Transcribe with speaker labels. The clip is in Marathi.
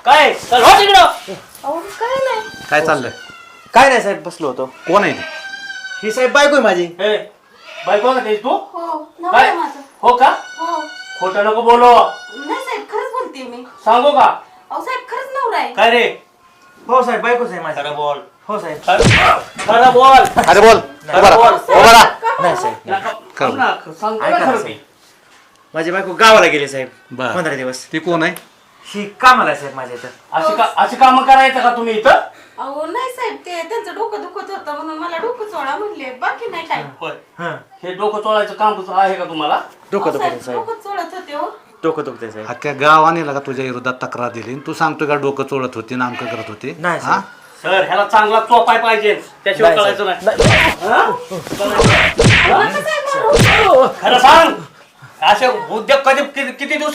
Speaker 1: काय चल हो तिकडं.
Speaker 2: अहो काय नाही.
Speaker 3: काय चाललंय?
Speaker 4: काय नाही साहेब, बसलो होतो.
Speaker 3: कोण आहे ती?
Speaker 4: ही साहेब बायको आहे माझी.
Speaker 1: ए बायको का त्याची तू?
Speaker 2: हो नवरा
Speaker 1: काय
Speaker 2: आहे माझा.
Speaker 1: हो का?
Speaker 2: हो
Speaker 1: खोटं नको बोलो.
Speaker 2: नाही साहेब खरंच बोलते मी.
Speaker 1: सांगू का?
Speaker 2: अहो साहेब खरंच नवरा आहे.
Speaker 1: काय रे?
Speaker 4: हो साहेब, बायकोच आहे माझी.
Speaker 1: खरं बोल.
Speaker 4: हो साहेब.
Speaker 1: खरं बोल.
Speaker 3: अरे बोल उभा राहा. उभा राहा.
Speaker 4: नाही साहेब,
Speaker 1: सांगतो ना
Speaker 4: ऐका ना
Speaker 1: खरं
Speaker 4: साहेब. माझी बायको गावाला गेली साहेब
Speaker 3: बर.
Speaker 4: 15 दिवस.
Speaker 3: ती कोण आहे?
Speaker 4: ही कामाला आहे साहेब माझ्या इथं.
Speaker 1: अशी कामं करायचं का तुम्ही इथं?
Speaker 2: अहो नाही साहेब ते त्यांचं डोकं दुखत होतं म्हणून मला डोकं चोळा म्हणले बाकी नाही काय.
Speaker 1: होय.
Speaker 4: हं.
Speaker 1: हे डोकं चोळायचं काम आहे का तुम्हाला?
Speaker 4: डोकं
Speaker 2: अहो,
Speaker 4: दुखते साहेब.
Speaker 2: डोकं चोळत होते हो.
Speaker 4: डोकं दुखते साहेब.
Speaker 3: अख्ख्या गावाने का तुझ्या विरोधात तक्रार दिली आणि तू सांगतो का डोकं चोळत होती नामक करत होती?
Speaker 4: नाही
Speaker 3: हा?
Speaker 4: साहेब.
Speaker 1: सर ह्याला चांगला चोपाय पाहिजे त्याशिवाय
Speaker 4: नाही,
Speaker 1: कळायचं नाही.
Speaker 4: नाही.
Speaker 1: हा?
Speaker 2: नका साहेब मारू.
Speaker 1: खरं सांग असे उद्योग किती दिवस